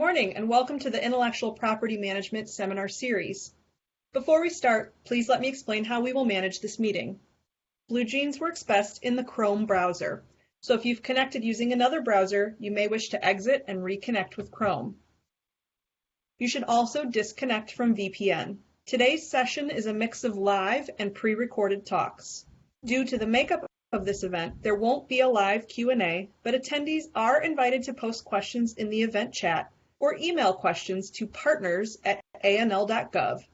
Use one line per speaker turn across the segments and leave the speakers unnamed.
Morning and welcome to the Intellectual Property Management Seminar Series. Before we start, please let me explain how we will manage this meeting. BlueJeans works best in the Chrome browser, so if you've connected using another browser, you may wish to exit and reconnect with Chrome. You should also disconnect from VPN. Today's session is a mix of live and pre-recorded talks. Due to the makeup of this event, there won't be a live Q&A, but attendees are invited to post questions in the event chat or email questions to partners@anl.gov.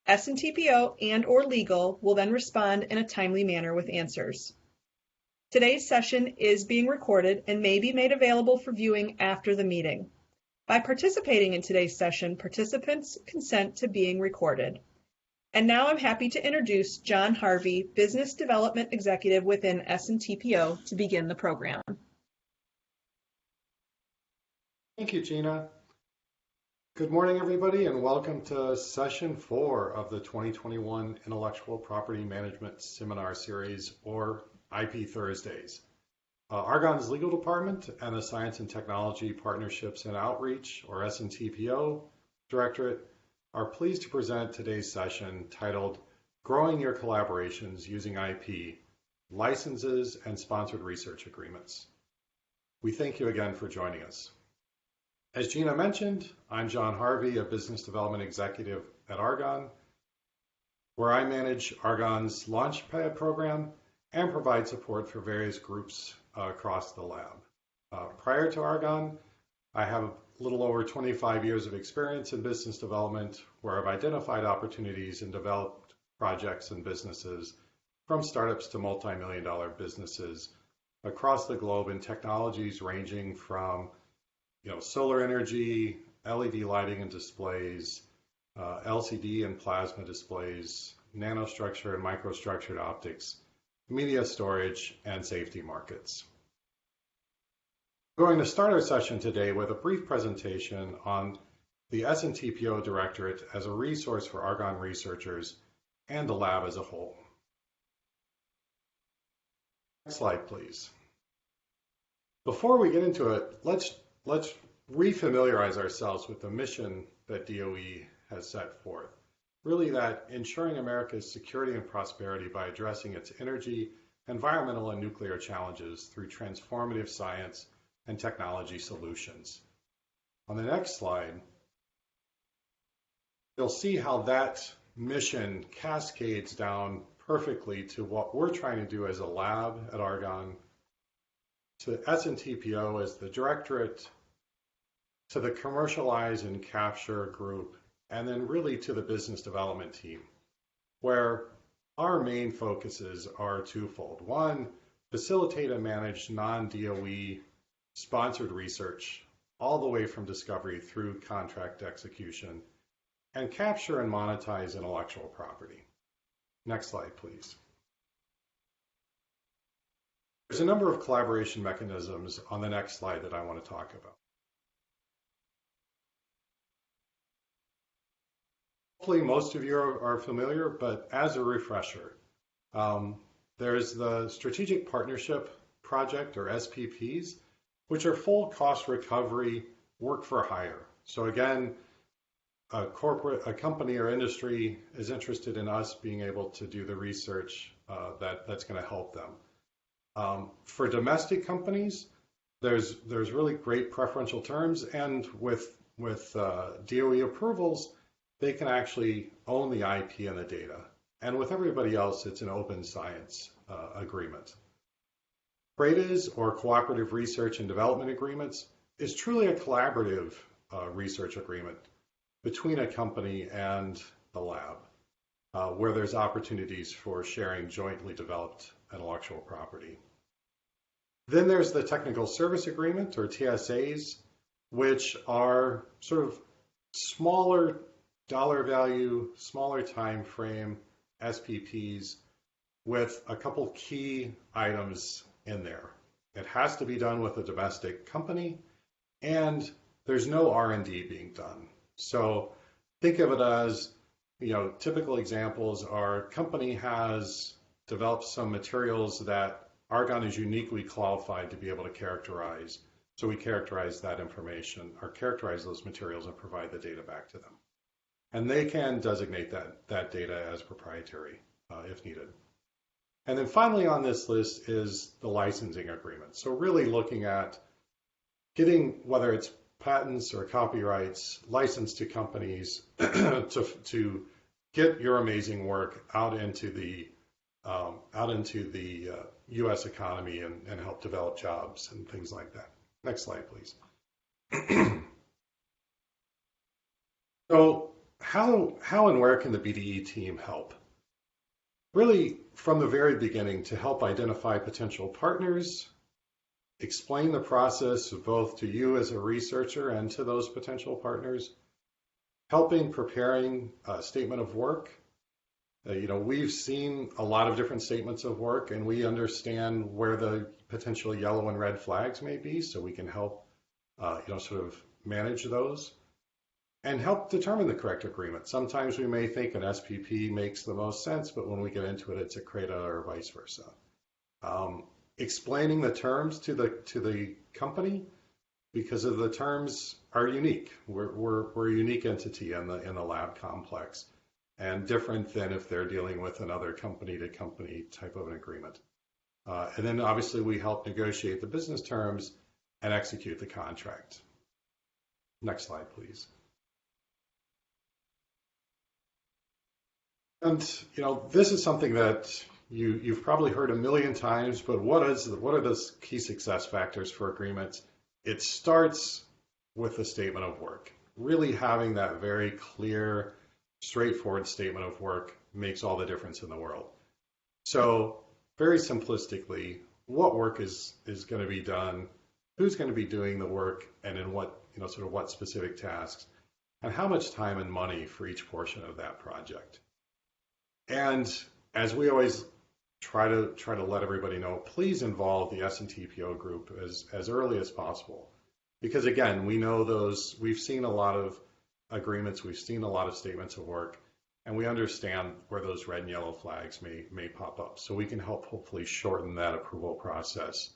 SNTPO and/or legal will then respond in a timely manner with answers. Today's session is being recorded and may be made available for viewing after the meeting. By participating in today's session, participants consent to being recorded. And now I'm happy to introduce John Harvey, Business Development Executive within SNTPO, to begin the program.
Thank you, Gina. Good morning, everybody, and welcome to Session 4 of the 2021 Intellectual Property Management Seminar Series, or IP Thursdays. Argonne's Legal Department and the Science and Technology Partnerships and Outreach, or SNTPO, Directorate are pleased to present today's session titled Growing Your Collaborations Using IP, Licenses and Sponsored Research Agreements. We thank you again for joining us. As Gina mentioned, I'm John Harvey, a Business Development Executive at Argonne, where I manage Argonne's Launchpad program and provide support for various groups across the lab. Prior to Argonne, I have a little over 25 years of experience in business development, where I've identified opportunities and developed projects and businesses from startups to multi-million-dollar businesses across the globe in technologies ranging from solar energy, LED lighting and displays, LCD and plasma displays, nanostructure and microstructured optics, media storage, and safety markets. We're going to start our session today with a brief presentation on the SNTPO Directorate as a resource for Argonne researchers and the lab as a whole. Next slide, please. Before we get into it, let's refamiliarize ourselves with the mission that DOE has set forth. Really that ensuring America's security and prosperity by addressing its energy, environmental, and nuclear challenges through transformative science and technology solutions. On the next slide, you'll see how that mission cascades down perfectly to what we're trying to do as a lab at Argonne, to SNTPO as the directorate, to the commercialize and capture group, and then really to the business development team, where our main focuses are twofold. One, facilitate and manage non-DOE sponsored research all the way from discovery through contract execution, and capture and monetize intellectual property. Next slide, please. There's a number of collaboration mechanisms on the next slide that I want to talk about. Hopefully most of you are familiar, but as a refresher, there's the Strategic Partnership Project, or SPPs, which are full cost recovery work for hire. So again, a company or industry is interested in us being able to do the research that's going to help them. For domestic companies, there's really great preferential terms, and with DOE approvals, they can actually own the IP and the data. And with everybody else, it's an open science agreement. CRADAs, or Cooperative Research and Development Agreements, is truly a collaborative research agreement between a company and the lab, where there's opportunities for sharing jointly developed intellectual property. Then there's the Technical Service Agreement, or TSAs, which are sort of smaller dollar value, smaller time frame SPPs with a couple key items in there. It has to be done with a domestic company, and there's no R&D being done. So think of it as, typical examples are company has developed some materials that Argonne is uniquely qualified to be able to characterize. So we characterize that information or characterize those materials and provide the data back to them. And they can designate that data as proprietary if needed. And then finally on this list is the licensing agreement. So really looking at getting, whether it's patents or copyrights, licensed to companies to get your amazing work out into the U.S. economy and help develop jobs and things like that. Next slide, please. So how and where can the BDE team help? Really, from the very beginning, to help identify potential partners, explain the process both to you as a researcher and to those potential partners, helping preparing a statement of work. We've seen a lot of different statements of work, and we understand where the potential yellow and red flags may be, so we can help, sort of manage those and help determine the correct agreement. Sometimes we may think an SPP makes the most sense, but when we get into it, it's a CRADA or vice versa. Explaining the terms to the company, because of the terms are unique. We're a unique entity in the lab complex, and different than if they're dealing with another company-to-company type of an agreement. And then obviously we help negotiate the business terms and execute the contract. Next slide, please. And this is something that you've probably heard a million times, but what are the key success factors for agreements? It starts with the statement of work. Really having that very clear, straightforward statement of work makes all the difference in the world. So very simplistically, what work is going to be done, who's going to be doing the work, and in what what specific tasks, and how much time and money for each portion of that project. And as we always try to let everybody know, please involve the S&TPO group as early as possible. Because again, we know we've seen a lot of agreements, we've seen a lot of statements of work, and we understand where those red and yellow flags may pop up. So we can help hopefully shorten that approval process.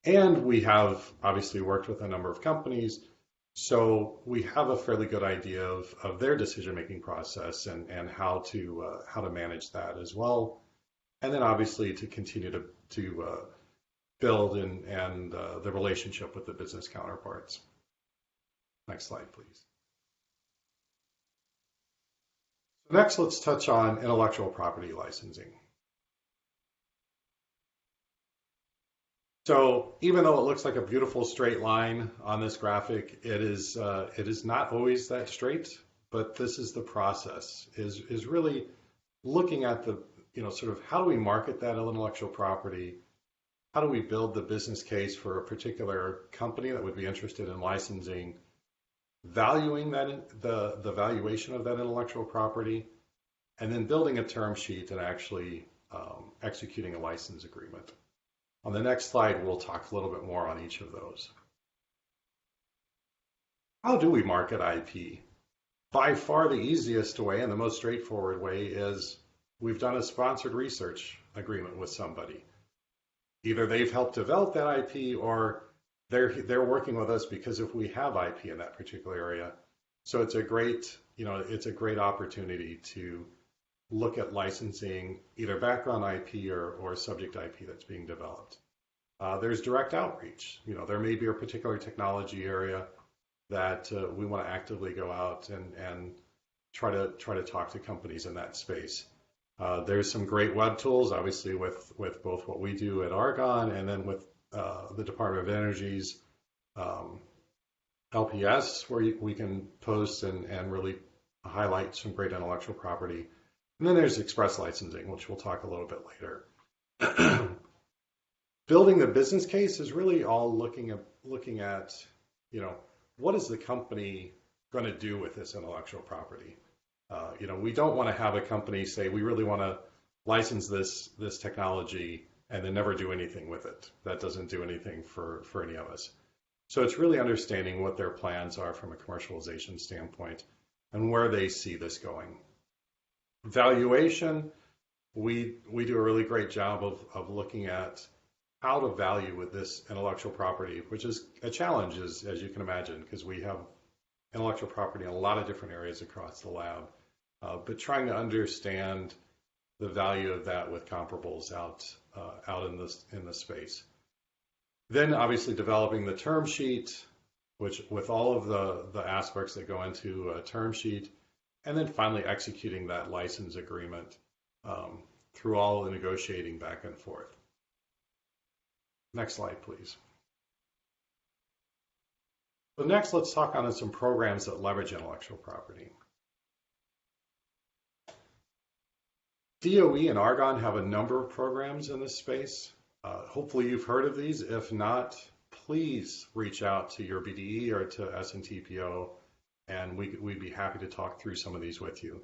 And we have obviously worked with a number of companies, so we have a fairly good idea of their decision-making process and how to manage that as well. And then obviously to continue to build and the relationship with the business counterparts. Next slide, please. Next, let's touch on intellectual property licensing. So even though it looks like a beautiful straight line on this graphic, it is not always that straight, but this is the process, is really looking at the, sort of how do we market that intellectual property? How do we build the business case for a particular company that would be interested in licensing, valuing that, the valuation of that intellectual property, and then building a term sheet and actually executing a license agreement. On the next slide, we'll talk a little bit more on each of those. How do we market IP? By far the easiest way and the most straightforward way is we've done a sponsored research agreement with somebody. Either they've helped develop that IP or they're working with us because if we have IP in that particular area. So it's a great, opportunity to look at licensing either background IP or subject IP that's being developed. There's direct outreach. There may be a particular technology area that we want to actively go out and try to talk to companies in that space. There's some great web tools, obviously, with both what we do at Argon and then with the Department of Energy's LPS, where we can post and really highlight some great intellectual property. And then there's express licensing, which we'll talk a little bit later. Building the business case is really all looking at, what is the company going to do with this intellectual property? We don't want to have a company say, we really want to license this technology and then never do anything with it. That doesn't do anything for any of us. So it's really understanding what their plans are from a commercialization standpoint and where they see this going. Valuation, we do a really great job of looking at, how to value with this intellectual property, which is a challenge, as you can imagine, because we have intellectual property in a lot of different areas across the lab, but trying to understand the value of that with comparables out in the space. Then obviously developing the term sheet, which with all of the aspects that go into a term sheet, and then finally executing that license agreement through all the negotiating back and forth. Next slide, please. So next, let's talk on some programs that leverage intellectual property. DOE and Argonne have a number of programs in this space. Hopefully you've heard of these. If not, please reach out to your BDE or to S&TPO, and we'd be happy to talk through some of these with you.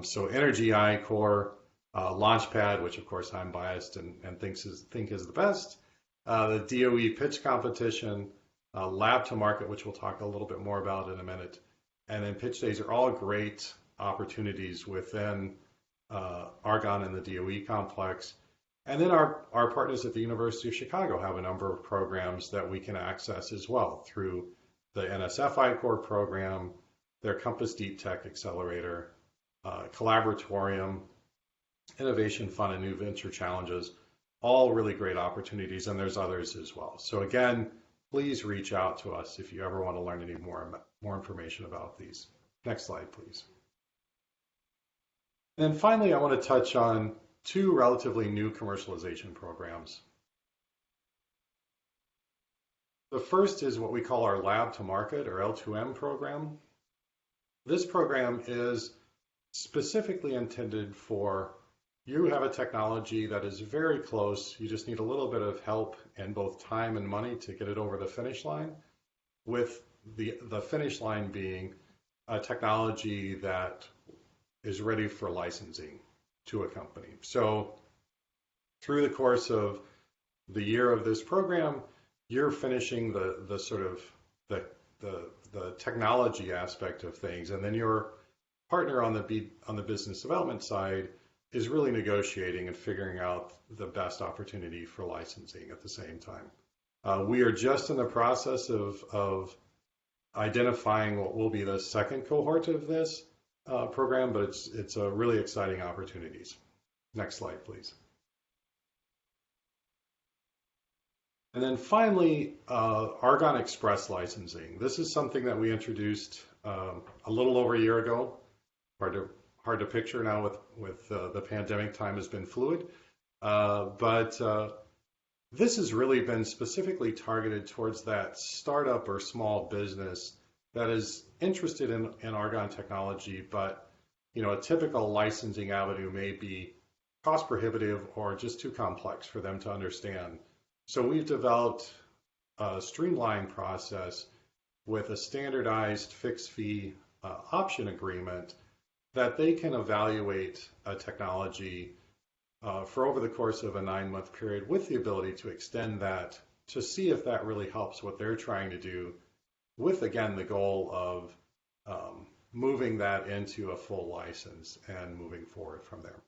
So Energy I-Core, Launchpad, which of course I'm biased and think is the best, the DOE pitch competition, Lab to Market, which we'll talk a little bit more about in a minute, and then pitch days are all great opportunities within Argonne and the DOE complex. And then our partners at the University of Chicago have a number of programs that we can access as well through the NSF I-Core program, their Compass Deep Tech Accelerator, Collaboratorium, Innovation Fund, and New Venture Challenges, all really great opportunities, and there's others as well. So again, please reach out to us if you ever want to learn any more information about these. Next slide, please. And then finally, I want to touch on two relatively new commercialization programs. The first is what we call our Lab to Market, or L2M program. This program is specifically intended for you have a technology that is very close. You just need a little bit of help and both time and money to get it over the finish line, with the finish line being a technology that is ready for licensing to a company. So through the course of the year of this program, you're finishing the sort of the technology aspect of things, and then your partner on the business development side is really negotiating and figuring out the best opportunity for licensing at the same time. We are just in the process of identifying what will be the second cohort of this program, but it's a really exciting opportunities. Next slide, please. And then finally, Argon Express licensing. This is something that we introduced a little over a year ago. Hard to picture now with the pandemic. Time has been fluid, but this has really been specifically targeted towards that startup or small business that is interested in Argon technology, but a typical licensing avenue may be cost prohibitive or just too complex for them to understand. So we've developed a streamlined process with a standardized fixed fee option agreement that they can evaluate a technology for over the course of a 9-month period, with the ability to extend that to see if that really helps what they're trying to do, with, again, the goal of moving that into a full license and moving forward from there.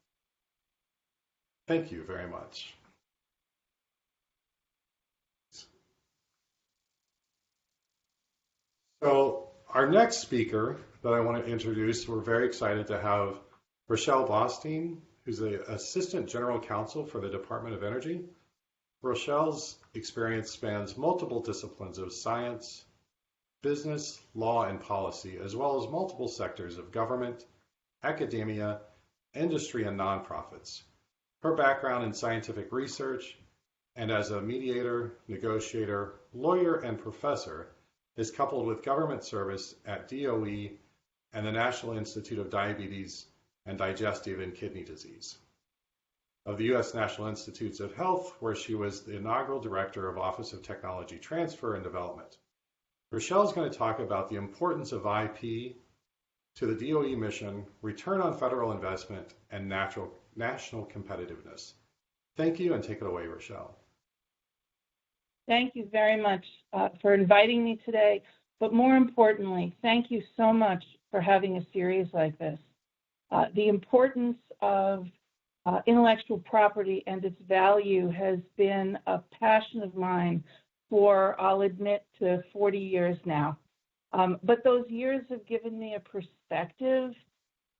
Thank you very much. So our next speaker that I want to introduce, we're very excited to have Rochelle Bostine, who's the Assistant General Counsel for the Department of Energy. Rochelle's experience spans multiple disciplines of science, business, law, and policy, as well as multiple sectors of government, academia, industry, and nonprofits. Her background in scientific research and as a mediator, negotiator, lawyer, and professor is coupled with government service at DOE and the National Institute of Diabetes and Digestive and Kidney Disease of the U.S. National Institutes of Health, where she was the inaugural director of Office of Technology Transfer and Development. Rochelle is going to talk about the importance of IP to the DOE mission, return on federal investment, and national competitiveness. Thank you, and take it away, Rochelle.
Thank you very much for inviting me today, but more importantly, thank you so much for having a series like this. The importance of intellectual property and its value has been a passion of mine for, I'll admit, to 40 years now. But those years have given me a perspective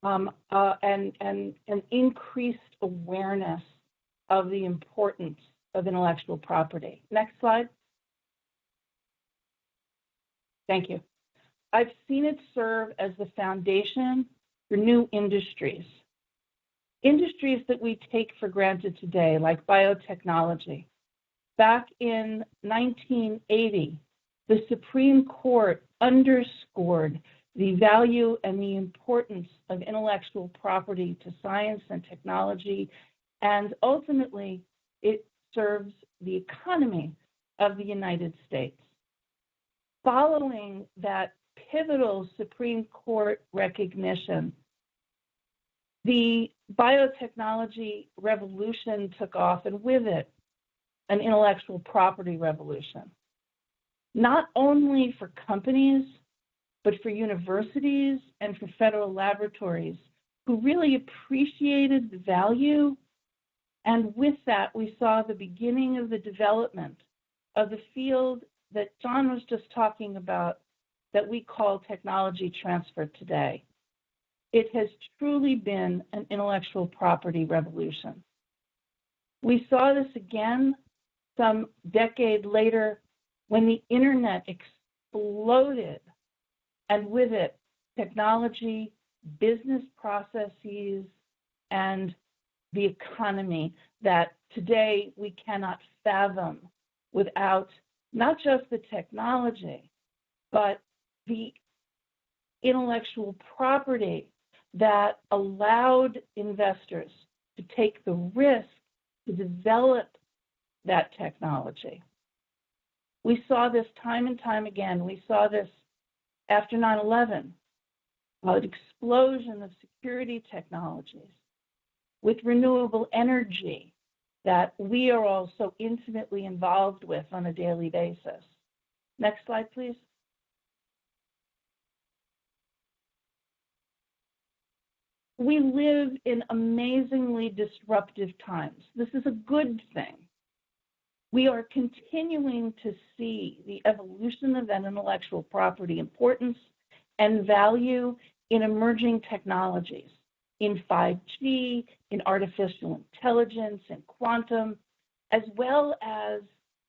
and an increased awareness of the importance of intellectual property. Next slide. Thank you. I've seen it serve as the foundation for new industries. Industries that we take for granted today, like biotechnology. Back in 1980, the Supreme Court underscored the value and the importance of intellectual property to science and technology, and ultimately it serves the economy of the United States. Following that pivotal Supreme Court recognition, the biotechnology revolution took off, and with it, an intellectual property revolution. Not only for companies, but for universities and for federal laboratories who really appreciated the value. And with that, we saw the beginning of the development of the field that John was just talking about that we call technology transfer today. It has truly been an intellectual property revolution. We saw this again some decade later when the internet exploded, and with it, technology, business processes, and the economy that today we cannot fathom without not just the technology, but the intellectual property that allowed investors to take the risk to develop that technology. We saw this time and time again. We saw this after 9/11, an explosion of security technologies with renewable energy that we are all so intimately involved with on a daily basis. Next slide, please. We live in amazingly disruptive times. This is a good thing. We are continuing to see the evolution of that intellectual property importance and value in emerging technologies, in 5G, in artificial intelligence, in quantum, as well as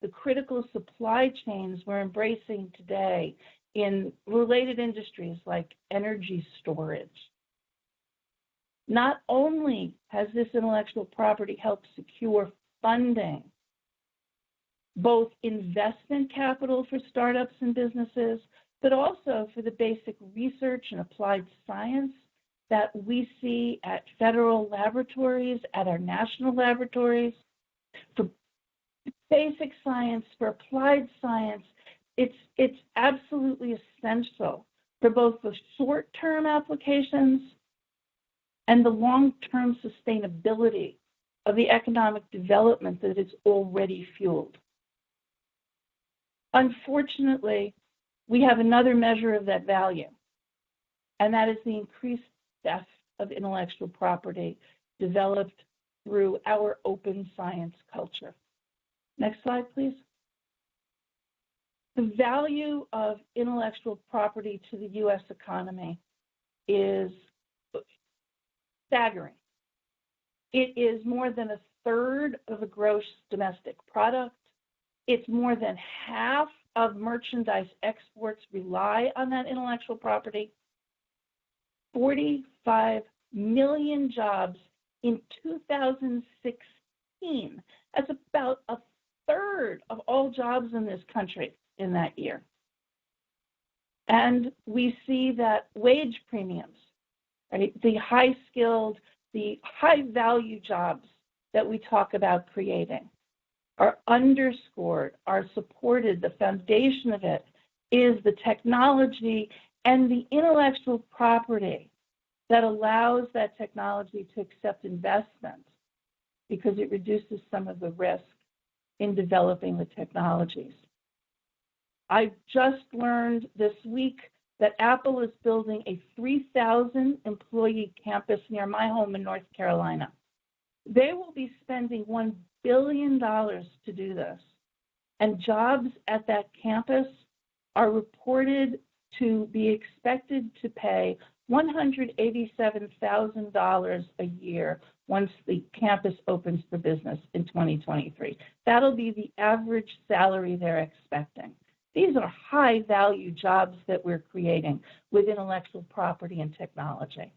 the critical supply chains we're embracing today in related industries like energy storage. Not only has this intellectual property helped secure funding, both investment capital for startups and businesses, but also for the basic research and applied science that we see at federal laboratories, at our national laboratories. For basic science, for applied science, it's absolutely essential for both the short-term applications and the long-term sustainability of the economic development that it's already fueled. Unfortunately, we have another measure of that value, and that is the increased theft of intellectual property developed through our open science culture. Next slide, please. The value of intellectual property to the U.S. economy is staggering. It is more than a third of the gross domestic product. It's more than half of merchandise exports rely on that intellectual property. 45 million jobs in 2016. That's about a third of all jobs in this country in that year. And we see that wage premiums, right, the high-skilled, the high-value jobs that we talk about creating are underscored, are supported. The foundation of it is the technology and the intellectual property that allows that technology to accept investment because it reduces some of the risk in developing the technologies. I just learned this week that Apple is building a 3,000 employee campus near my home in North Carolina. They will be spending $1 billion to do this. And jobs at that campus are reported to be expected to pay $187,000 a year once the campus opens for business in 2023. That'll be the average salary they're expecting. These are high-value jobs that we're creating with intellectual property and technology.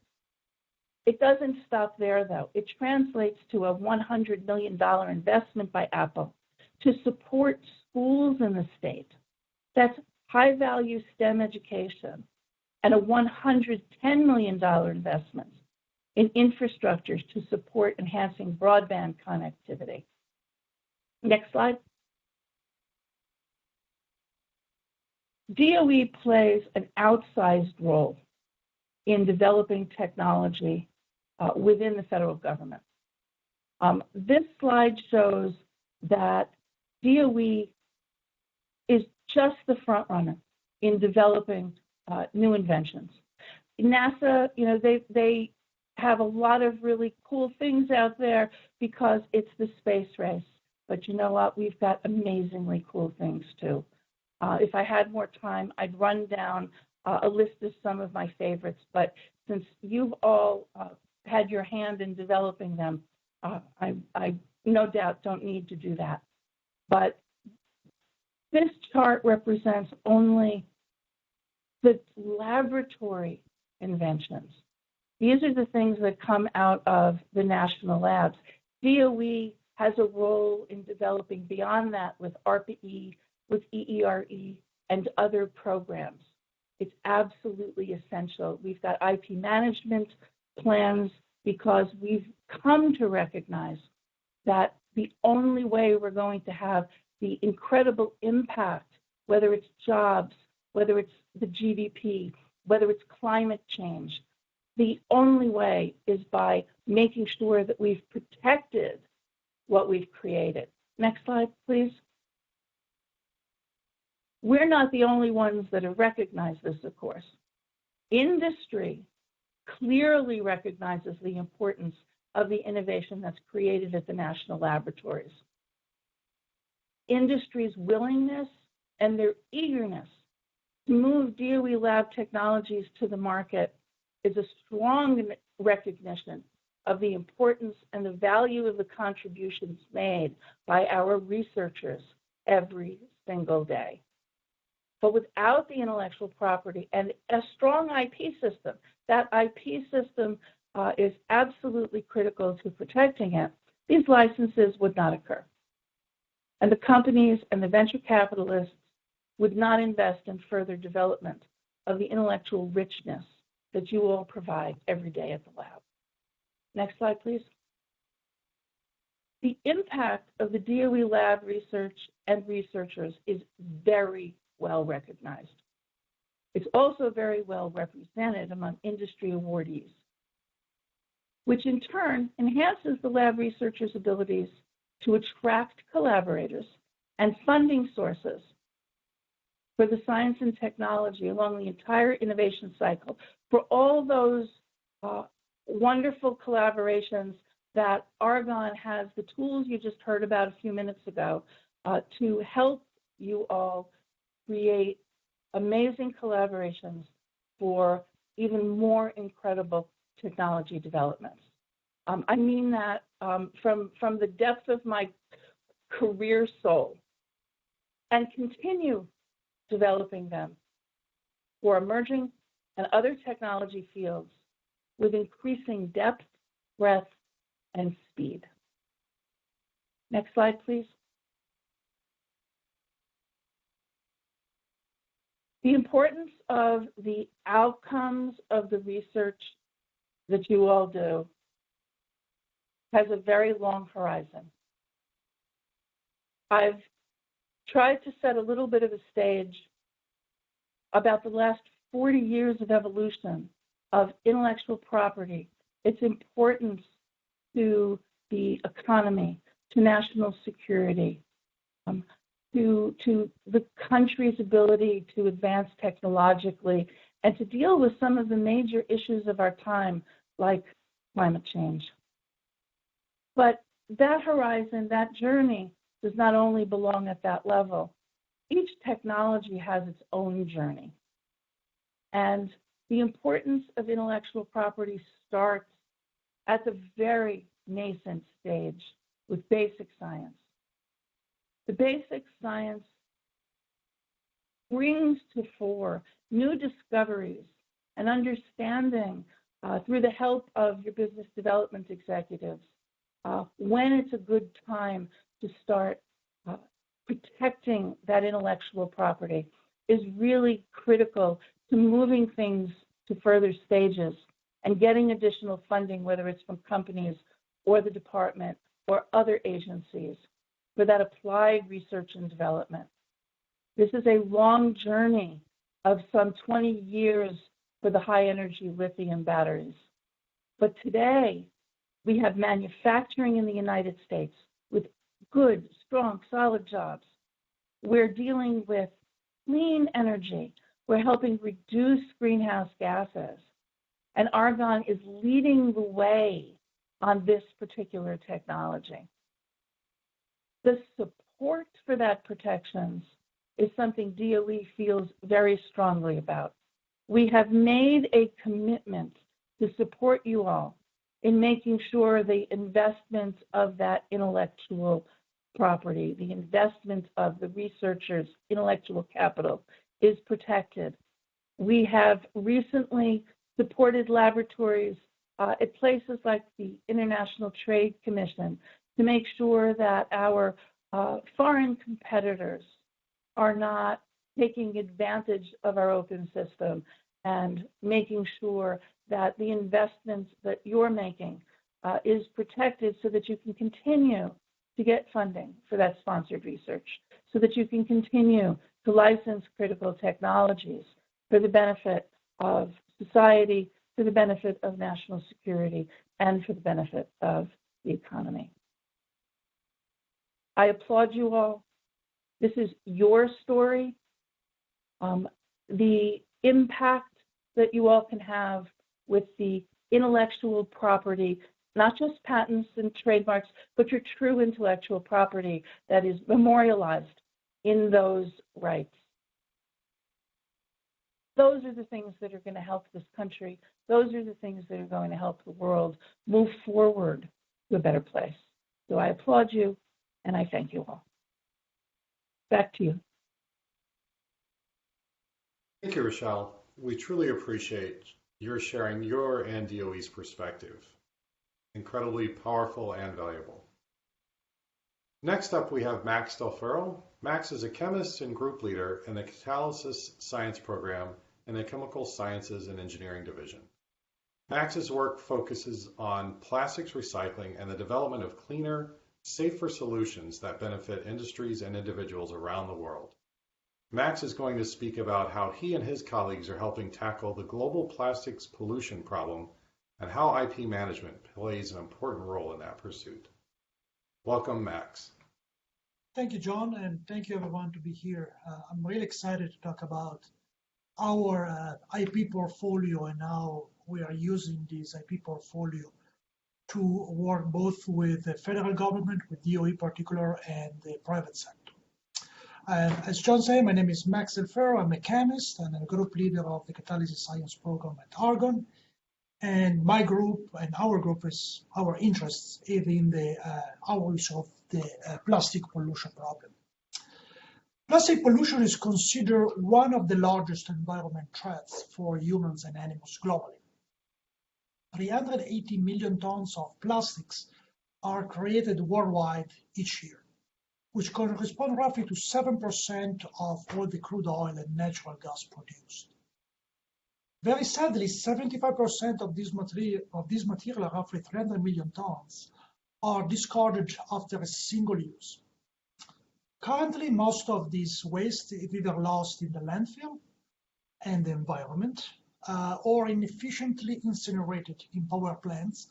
It doesn't stop there, though. It translates to a $100 million investment by Apple to support schools in the state. That's high-value STEM education, and a $110 million investment in infrastructures to support enhancing broadband connectivity. Next slide. DOE plays an outsized role in developing technology within the federal government. This slide shows that DOE is just the front runner in developing new inventions. NASA, they have a lot of really cool things out there because it's the space race. But you know what? We've got amazingly cool things too. If I had more time, I'd run down a list of some of my favorites. But since you've all had your hand in developing them, I no doubt don't need to do that. But this chart represents only the laboratory inventions. These are the things that come out of the national labs. DOE has a role in developing beyond that with ARPA-E, with EERE, and other programs. It's absolutely essential. We've got IP management plans because we've come to recognize that the only way we're going to have the incredible impact, whether it's jobs, whether it's the GDP, whether it's climate change, the only way is by making sure that we've protected what we've created. Next slide, please. We're not the only ones that have recognized this, of course. Industry clearly recognizes the importance of the innovation that's created at the national laboratories. Industry's willingness and their eagerness to move DOE lab technologies to the market is a strong recognition of the importance and the value of the contributions made by our researchers every single day. But without the intellectual property and a strong IP system, that IP system is absolutely critical to protecting it, these licenses would not occur. And the companies and the venture capitalists would not invest in further development of the intellectual richness that you all provide every day at the lab. Next slide, please. The impact of the DOE lab research and researchers is very well recognized. It's also very well represented among industry awardees, which in turn enhances the lab researchers' abilities to attract collaborators and funding sources for the science and technology along the entire innovation cycle, for all those wonderful collaborations that Argonne has, the tools you just heard about a few minutes ago, to help you all create amazing collaborations for even more incredible technology developments. I mean that from the depth of my career soul, and continue developing them for emerging and other technology fields with increasing depth, breadth, and speed. Next slide, please. The importance of the outcomes of the research that you all do has a very long horizon. I've tried to set a little bit of a stage about the last 40 years of evolution of intellectual property, its importance to the economy, to national security, to the country's ability to advance technologically and to deal with some of the major issues of our time, like climate change. But that horizon, that journey, does not only belong at that level. Each technology has its own journey. And the importance of intellectual property starts at the very nascent stage with basic science. The basic science brings to fore new discoveries and understanding through the help of your business development executives when it's a good time to start protecting that intellectual property is really critical to moving things to further stages and getting additional funding, whether it's from companies or the department or other agencies, for that applied research and development. This is a long journey of some 20 years for the high-energy lithium batteries. But today, we have manufacturing in the United States with good, strong, solid jobs. We're dealing with clean energy. We're helping reduce greenhouse gases. And Argon is leading the way on this particular technology. The support for that protections is something DOE feels very strongly about. We have made a commitment to support you all in making sure the investment of that intellectual property, the investment of the researchers' intellectual capital is protected. We have recently supported laboratories at places like the International Trade Commission to make sure that our foreign competitors are not taking advantage of our open system and making sure that the investments that you're making is protected so that you can continue to get funding for that sponsored research, so that you can continue to license critical technologies for the benefit of society, for the benefit of national security, and for the benefit of the economy. I applaud you all. This is your story. The impact that you all can have with the intellectual property, not just patents and trademarks, but your true intellectual property that is memorialized in those rights. Those are the things that are going to help this country. Those are the things that are going to help the world move forward to a better place. So I applaud you, and I thank you all. Back to you.
Thank you, Rochelle. We truly appreciate your sharing your and DOE's perspective. Incredibly powerful and valuable. Next up, we have Max Del Ferro. Max is a chemist and group leader in the Catalysis Science Program in the Chemical Sciences and Engineering Division. Max's work focuses on plastics recycling and the development of cleaner, safer solutions that benefit industries and individuals around the world. Max is going to speak about how he and his colleagues are helping tackle the global plastics pollution problem and how IP management plays an important role in that pursuit. Welcome, Max.
Thank you, John, and thank you everyone to be here. I'm really excited to talk about our IP portfolio and how we are using this IP portfolio to work both with the federal government, with DOE in particular, and the private sector. As John said, my name is Max Del Ferro. I'm a chemist and a group leader of the Catalysis Science Program at Argon. And my group and our interests is in the outreach of the plastic pollution problem. Plastic pollution is considered one of the largest environment threats for humans and animals globally. 380 million tons of plastics are created worldwide each year, which correspond roughly to 7% of all the crude oil and natural gas produced. Very sadly, 75% of this material, roughly 300 million tons, are discarded after a single use. Currently, most of this waste is either lost in the landfill and the environment, or inefficiently incinerated in power plants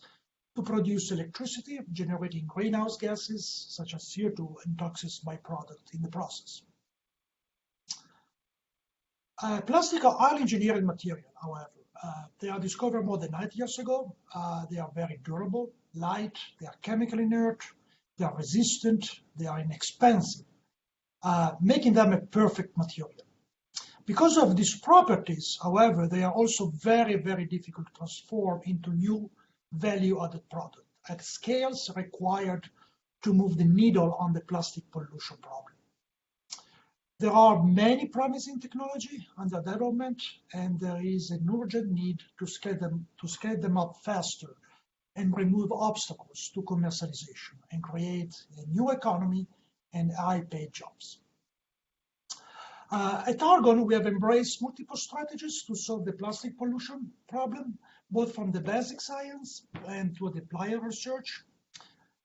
to produce electricity, generating greenhouse gases such as CO2 and toxic byproducts in the process. Plastic are highly engineered material, however. They are discovered more than 90 years ago. They are very durable. light, they are chemically inert, they are resistant, they are inexpensive, making them a perfect material. Because of these properties, however, they are also very, very difficult to transform into new value-added product at scales required to move the needle on the plastic pollution problem. There are many promising technology under development, and there is an urgent need to scale them up faster and remove obstacles to commercialization and create a new economy and high-paid jobs. At Argon, we have embraced multiple strategies to solve the plastic pollution problem, both from the basic science and to the applied research.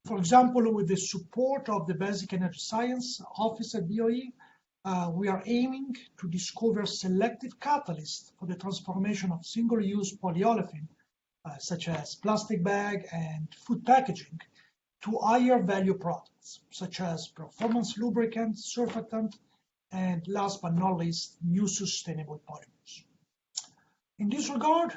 For example, with the support of the Basic Energy Science Office at DOE, we are aiming to discover selective catalysts for the transformation of single-use polyolefin, such as plastic bag and food packaging, to higher value products, such as performance lubricant, surfactant, and last but not least, new sustainable polymers. In this regard,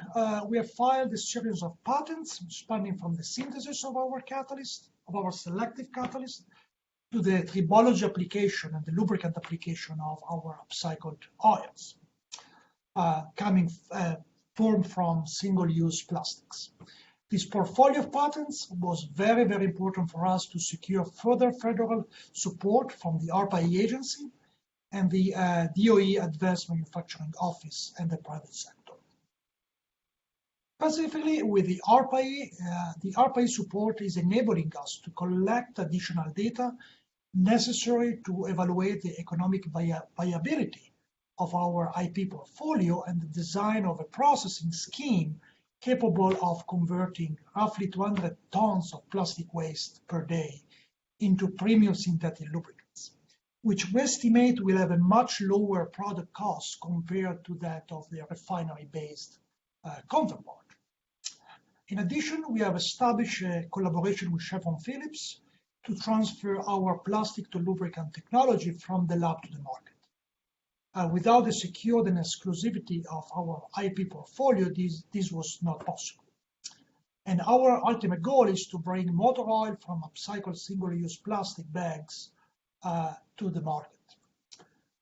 we have filed a series of patents spanning from the synthesis of our catalyst, of our selective catalyst, to the tribology application and the lubricant application of our upcycled oils, formed from single-use plastics. This portfolio of patents was very, very important for us to secure further federal support from the ARPA-E agency and the DOE Advanced Manufacturing Office and the private sector. Specifically, with the ARPA-E support is enabling us to collect additional data necessary to evaluate the economic viability of our IP portfolio and the design of a processing scheme capable of converting roughly 200 tons of plastic waste per day into premium synthetic lubricants, which we estimate will have a much lower product cost compared to that of the refinery-based counterpart. In addition, we have established a collaboration with Chevron Phillips to transfer our plastic to lubricant technology from the lab to the market. Without the secured and exclusivity of our IP portfolio, this was not possible. And our ultimate goal is to bring motor oil from upcycled single-use plastic bags to the market.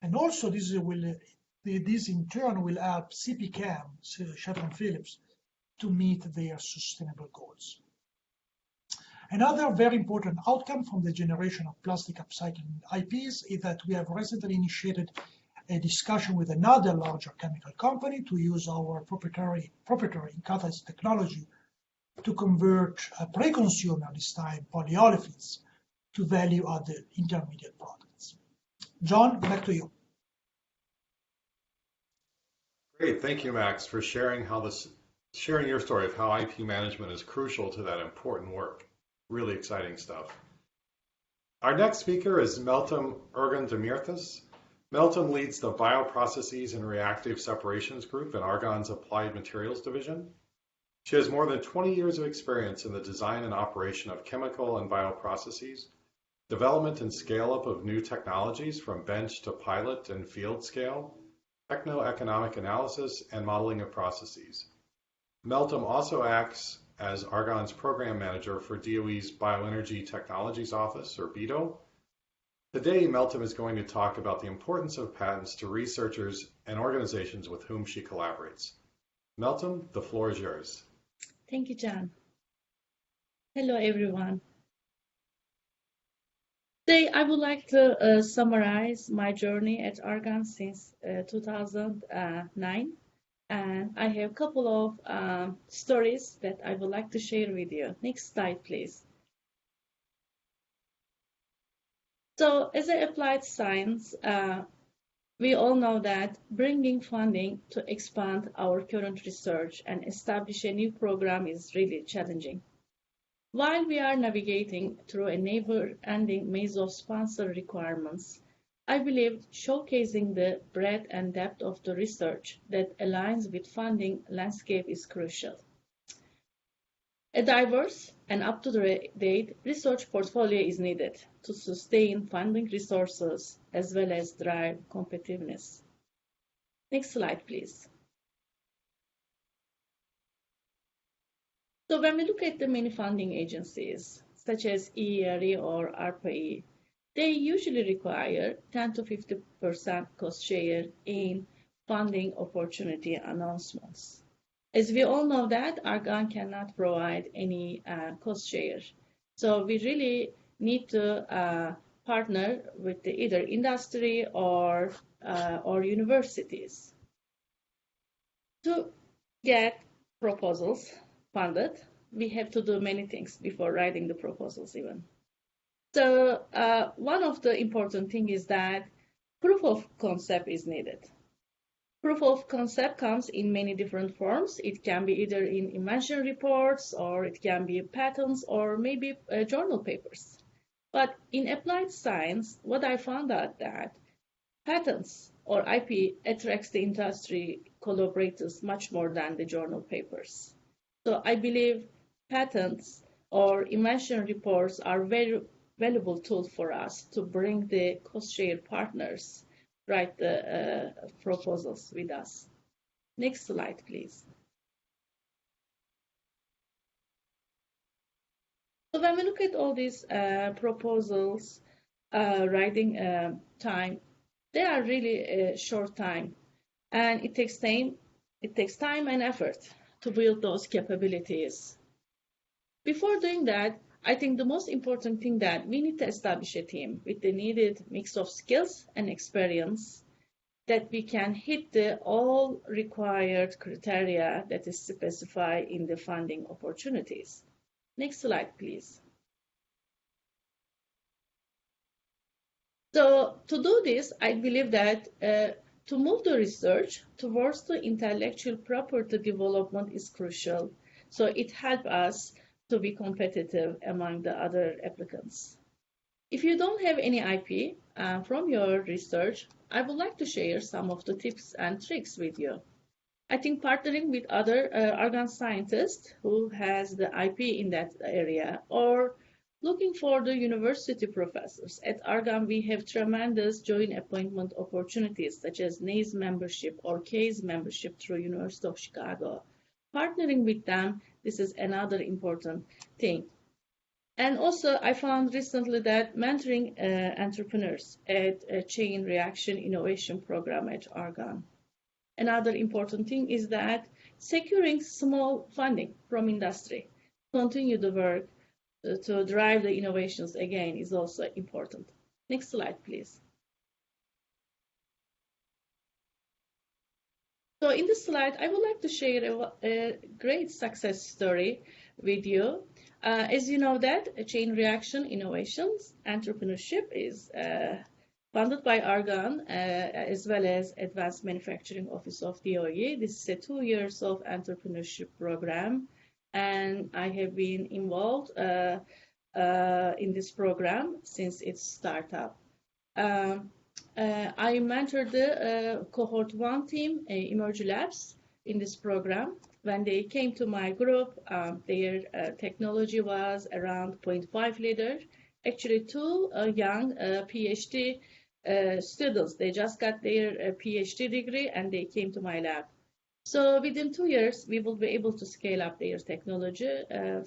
And also this in turn will help CPChem, Chevron Phillips, to meet their sustainable goals. Another very important outcome from the generation of plastic upcycling IPs is that we have recently initiated a discussion with another larger chemical company to use our proprietary catalyst technology to convert pre-consumer, this time polyolefins, to value-added intermediate products. John, back to you.
Great, thank you, Max, for sharing your story of how IP management is crucial to that important work. Really exciting stuff. Our next speaker is Meltam Ergon. Meltam leads the Bioprocesses and Reactive Separations Group in Argonne's Applied Materials Division. She has more than 20 years of experience in the design and operation of chemical and bioprocesses, development and scale-up of new technologies from bench to pilot and field scale, techno-economic analysis, and modeling of processes. Meltam also acts as Argonne's program manager for DOE's Bioenergy Technologies Office, or BETO. Today, Meltam is going to talk about the importance of patents to researchers and organizations with whom she collaborates. Meltam, the floor is yours.
Thank you, John. Hello, everyone. Today, I would like to summarize my journey at Argonne since 2009. And I have a couple of stories that I would like to share with you. Next slide, please. So as an applied science, we all know that bringing funding to expand our current research and establish a new program is really challenging. While we are navigating through a never-ending maze of sponsor requirements, I believe showcasing the breadth and depth of the research that aligns with funding landscape is crucial. A diverse and up-to-date research portfolio is needed to sustain funding resources as well as drive competitiveness. Next slide, please. So when we look at the many funding agencies, such as ERE or ARPA-E, they usually require 10 to 50% cost share in funding opportunity announcements. As we all know that Argonne cannot provide any cost share. So we really need to partner with either industry or universities. To get proposals funded, we have to do many things before writing the proposals even. So one of the important things is that proof of concept is needed. Proof of concept comes in many different forms. It can be either in invention reports, or it can be patents, or maybe journal papers. But in applied science, what I found out that patents or IP attracts the industry collaborators much more than the journal papers. So I believe patents or invention reports are very valuable tool for us to bring the cost share partners write the proposals with us. Next slide, please. So when we look at all these proposals, writing time, they are really short time, and it takes time. It takes time and effort to build those capabilities. Before doing that, I think the most important thing that we need to establish a team with the needed mix of skills and experience that we can hit the all required criteria that is specified in the funding opportunities. Next slide, please. So to do this, I believe that to move the research towards the intellectual property development is crucial. So it helps us to be competitive among the other applicants. If you don't have any IP from your research, I would like to share some of the tips and tricks with you. I think partnering with other Argonne scientists who has the IP in that area, or looking for the university professors. At Argonne, we have tremendous joint appointment opportunities, such as NACE membership or CASE membership through University of Chicago. Partnering with them, this is another important thing. And also, I found recently that mentoring entrepreneurs at a chain reaction innovation program at Argonne. Another important thing is that securing small funding from industry, continue the work to drive the innovations again is also important. Next slide, please. So in this slide, I would like to share a great success story with you. As you know that Chain Reaction Innovations Entrepreneurship is funded by Argonne as well as Advanced Manufacturing Office of DOE. This is a 2 years of entrepreneurship program, and I have been involved in this program since its startup. I mentored the cohort 1 team, Emerge Labs, in this program. When they came to my group, their technology was around 0.5 liter. Actually, 2 young PhD students, they just got their PhD degree and they came to my lab. So within 2 years, we will be able to scale up their technology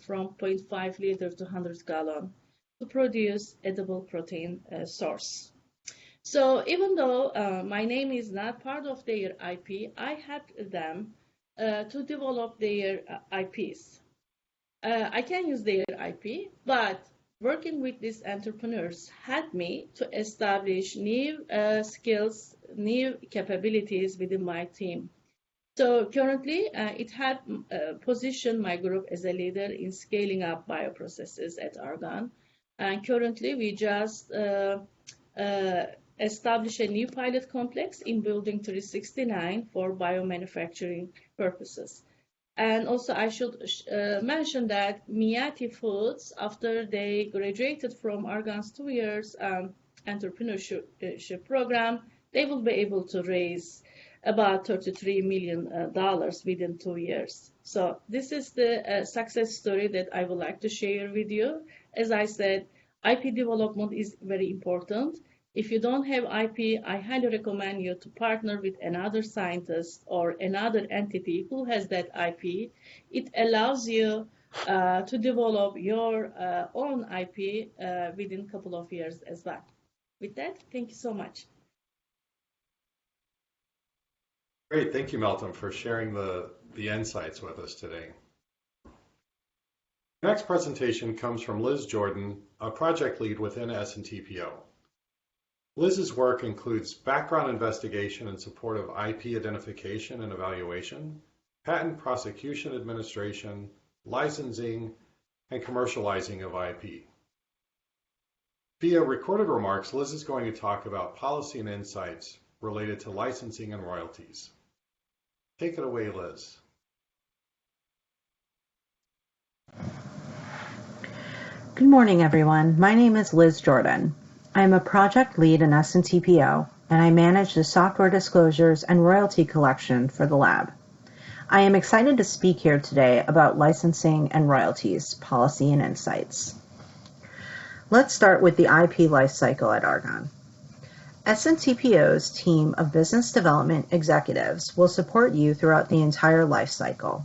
from 0.5 liter to 100 gallon to produce edible protein source. So even though my name is not part of their IP, I helped them to develop their IPs. I can use their IP, but working with these entrepreneurs helped me to establish new skills, new capabilities within my team. So currently, it helped position my group as a leader in scaling up bioprocesses at Argonne. And currently, we just establish a new pilot complex in Building 369 for biomanufacturing purposes. And also I should mention that Miati Foods, after they graduated from Argonne's 2 years entrepreneurship program, they will be able to raise about $33 million within 2 years. So this is the success story that I would like to share with you. As I said, IP development is very important. If you don't have IP, I highly recommend you to partner with another scientist or another entity who has that IP. It allows you to develop your own IP within a couple of years as well. With that, thank you so much.
Great, thank you, Meltam, for sharing the insights with us today. Next presentation comes from Liz Jordan, a project lead within SNTPO. Liz's work includes background investigation in support of IP identification and evaluation, patent prosecution administration, licensing, and commercializing of IP. Via recorded remarks, Liz is going to talk about policy and insights related to licensing and royalties. Take it away, Liz.
Good morning, everyone. My name is Liz Jordan. I am a project lead in SNTPO, and I manage the software disclosures and royalty collection for the lab. I am excited to speak here today about licensing and royalties, policy and insights. Let's start with the IP lifecycle at Argonne. SNTPO's team of business development executives will support you throughout the entire lifecycle,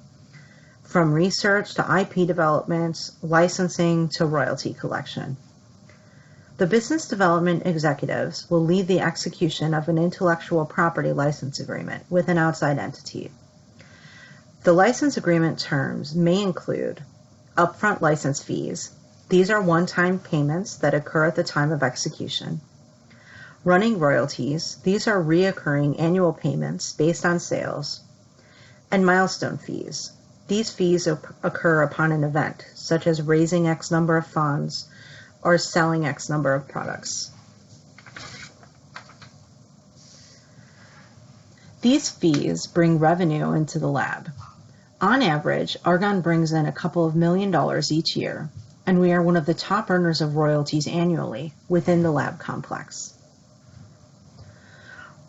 from research to IP development, licensing to royalty collection. The business development executives will lead the execution of an intellectual property license agreement with an outside entity. The license agreement terms may include upfront license fees. These are one-time payments that occur at the time of execution. Running royalties. These are reoccurring annual payments based on sales. And milestone fees. These fees occur upon an event, such as raising X number of funds or selling X number of products. These fees bring revenue into the lab. On average, Argonne brings in a couple of $1 million each year, and we are one of the top earners of royalties annually within the lab complex.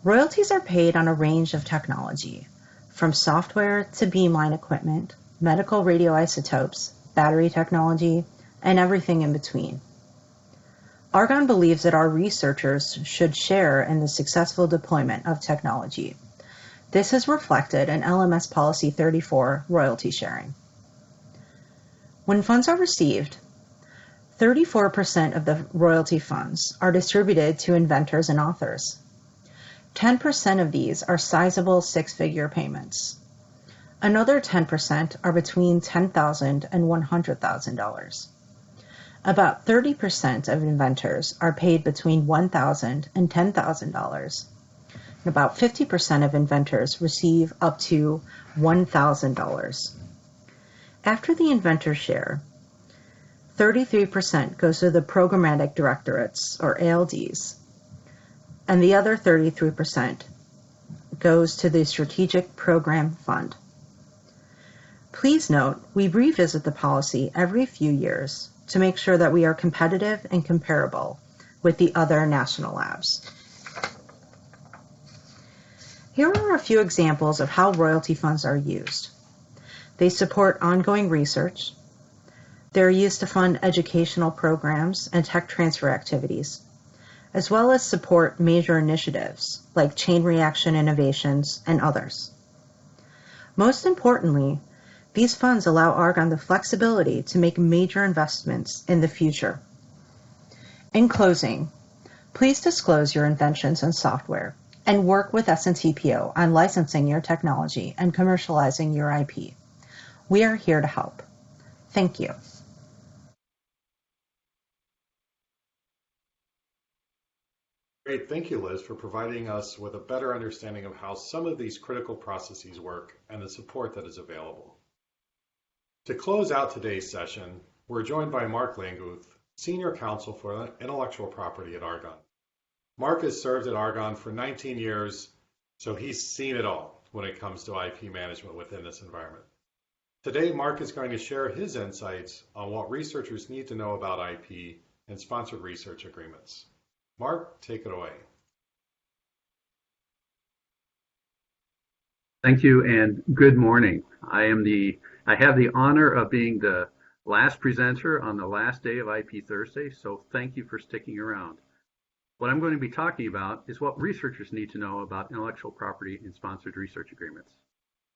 Royalties are paid on a range of technology, from software to beamline equipment, medical radioisotopes, battery technology, and everything in between. Argonne believes that our researchers should share in the successful deployment of technology. This is reflected in LMS Policy 34, royalty sharing. When funds are received, 34% of the royalty funds are distributed to inventors and authors. 10% of these are sizable six-figure payments. Another 10% are between $10,000 and $100,000. About 30% of inventors are paid between $1,000 and $10,000. And about 50% of inventors receive up to $1,000. After the inventor share, 33% goes to the programmatic directorates, or ALDs, and the other 33% goes to the Strategic Program Fund. Please note, we revisit the policy every few years to make sure that we are competitive and comparable with the other national labs. Here are a few examples of how royalty funds are used. They support ongoing research. They're used to fund educational programs and tech transfer activities, as well as support major initiatives like chain reaction innovations and others. Most importantly, these funds allow Argonne the flexibility to make major investments in the future. In closing, please disclose your inventions and software and work with SNTPO on licensing your technology and commercializing your IP. We are here to help. Thank you.
Great, thank you, Liz, for providing us with a better understanding of how some of these critical processes work and the support that is available. To close out today's session, we're joined by Mark Languth, Senior Counsel for Intellectual Property at Argonne. Mark has served at Argonne for 19 years, so he's seen it all when it comes to IP management within this environment. Today, Mark is going to share his insights on what researchers need to know about IP and sponsored research agreements. Mark, take it away.
Thank you and good morning. I have the honor of being the last presenter on the last day of IP Thursday, so thank you for sticking around. What I'm going to be talking about is what researchers need to know about intellectual property and sponsored research agreements.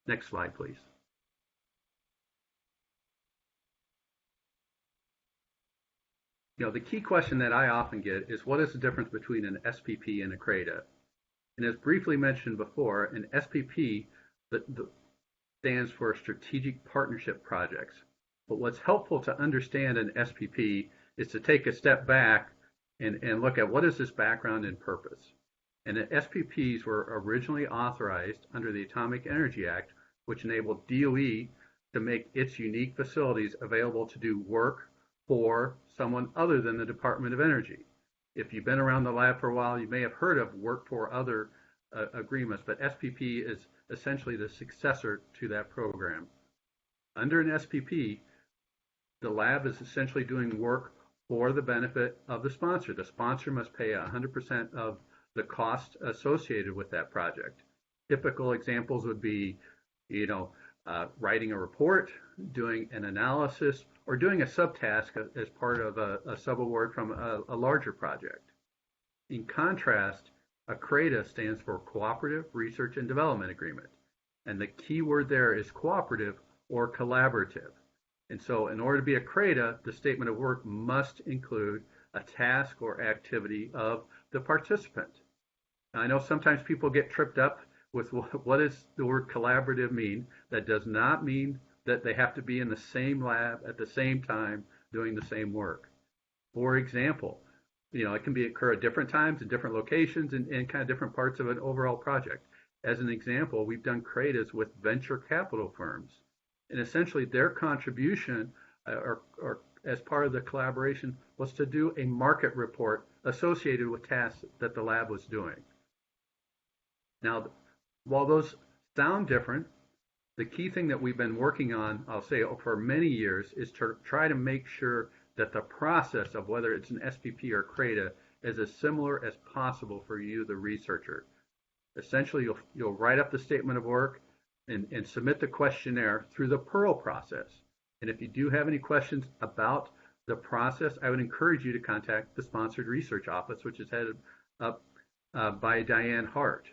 Next slide, please. The key question that I often get is what is the difference between an SPP and a CRADA? And as briefly mentioned before, an SPP stands for Strategic Partnership Projects. But what's helpful to understand an SPP is to take a step back and look at what is this background and purpose. And the SPPs were originally authorized under the Atomic Energy Act, which enabled DOE to make its unique facilities available to do work for someone other than the Department of Energy. If you've been around the lab for a while, you may have heard of work for other agreements, but SPP is essentially the successor to that program. Under an SPP, the lab is essentially doing work for the benefit of the sponsor. The sponsor must pay 100% of the cost associated with that project. Typical examples would be, writing a report, doing an analysis, or doing a subtask as part of a subaward from a larger project. In contrast, a CRADA stands for Cooperative Research and Development Agreement. And the key word there is cooperative or collaborative. And so in order to be a CRADA, the statement of work must include a task or activity of the participant. Now, I know sometimes people get tripped up with what does the word collaborative mean. That does not mean that they have to be in the same lab at the same time doing the same work. For example, it can occur at different times in different locations and kind of different parts of an overall project. As an example, we've done CRADAs with venture capital firms. And essentially their contribution or as part of the collaboration was to do a market report associated with tasks that the lab was doing. Now, while those sound different, the key thing that we've been working on, I'll say for many years, is to try to make sure that the process of whether it's an SPP or CRADA is as similar as possible for you, the researcher. Essentially, you'll write up the statement of work and submit the questionnaire through the Pearl process. And if you do have any questions about the process, I would encourage you to contact the Sponsored Research Office, which is headed up by Diane Hart.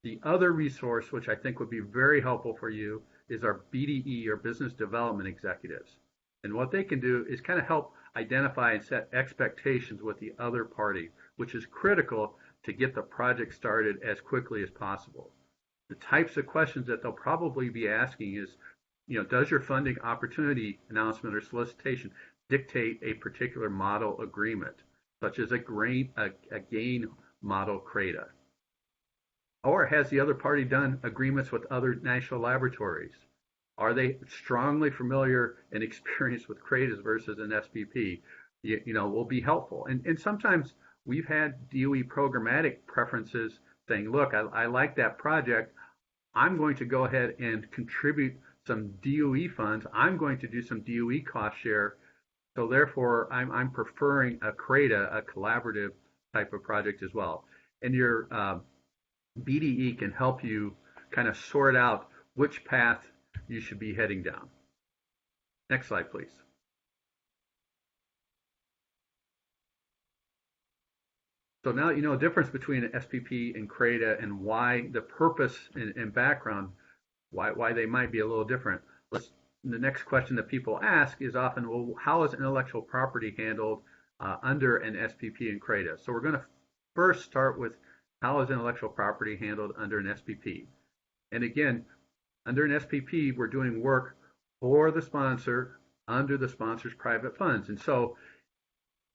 The other resource, which I think would be very helpful for you, is our BDE, or Business Development Executives. And what they can do is kind of help identify and set expectations with the other party, which is critical to get the project started as quickly as possible. The types of questions that they'll probably be asking is, does your funding opportunity announcement or solicitation dictate a particular model agreement, such as a gain model CRADA? Or has the other party done agreements with other national laboratories? Are they strongly familiar and experienced with CRADAs versus an SPP? Will be helpful. And sometimes we've had DOE programmatic preferences saying, look, I like that project. I'm going to go ahead and contribute some DOE funds. I'm going to do some DOE cost share. So therefore, I'm preferring a CRADA, a collaborative type of project as well. And your BDE can help you kind of sort out which path you should be heading down. Next slide, please. So now you know the difference between an SPP and CRADA and why the purpose and background, why they might be a little different. The next question that people ask is often, well, how is intellectual property handled under an SPP and CRADA? So we're going to first start with how is intellectual property handled under an SPP. And again, under an SPP, we're doing work for the sponsor under the sponsor's private funds. And so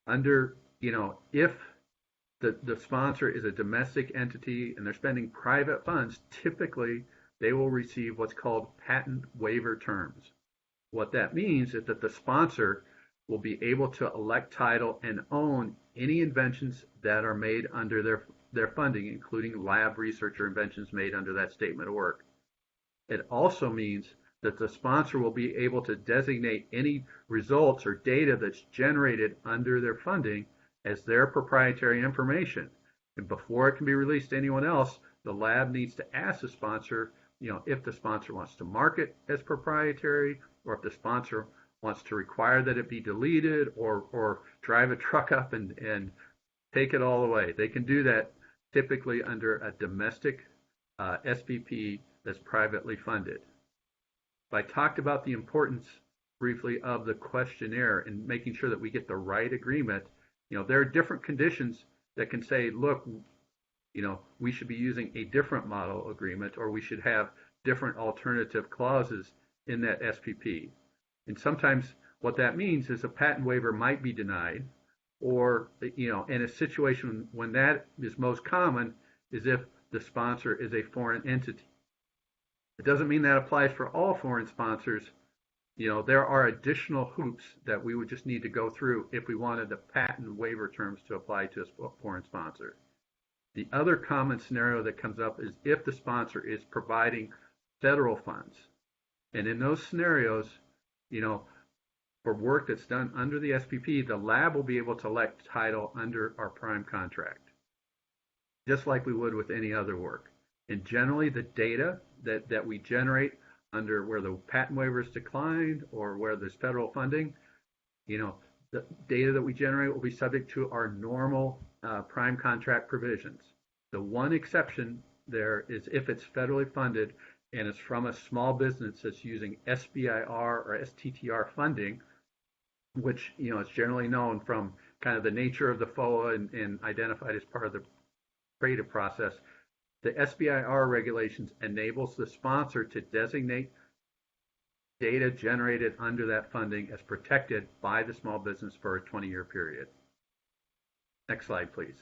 under, if the sponsor is a domestic entity and they're spending private funds, typically they will receive what's called patent waiver terms. What that means is that the sponsor will be able to elect title and own any inventions that are made under their funding, including lab research or inventions made under that statement of work. It also means that the sponsor will be able to designate any results or data that's generated under their funding as their proprietary information. And before it can be released to anyone else, the lab needs to ask the sponsor, if the sponsor wants to mark it as proprietary, or if the sponsor wants to require that it be deleted, or drive a truck up and take it all away. They can do that typically under a domestic SPP that's privately funded. I talked about the importance briefly of the questionnaire and making sure that we get the right agreement, there are different conditions that can say, look, we should be using a different model agreement, or we should have different alternative clauses in that SPP. And sometimes what that means is a patent waiver might be denied, or, in a situation when that is most common is if the sponsor is a foreign entity. It doesn't mean that applies for all foreign sponsors. There are additional hoops that we would just need to go through if we wanted the patent waiver terms to apply to a foreign sponsor. The other common scenario that comes up is if the sponsor is providing federal funds. And in those scenarios, for work that's done under the SPP, the lab will be able to elect title under our prime contract, just like we would with any other work. And generally, the data that we generate under where the patent waiver is declined or where there's federal funding, the data that we generate will be subject to our normal prime contract provisions. The one exception there is if it's federally funded and it's from a small business that's using SBIR or STTR funding, which is generally known from kind of the nature of the FOA and identified as part of the creative process. The SBIR regulations enables the sponsor to designate data generated under that funding as protected by the small business for a 20-year period. Next slide, please.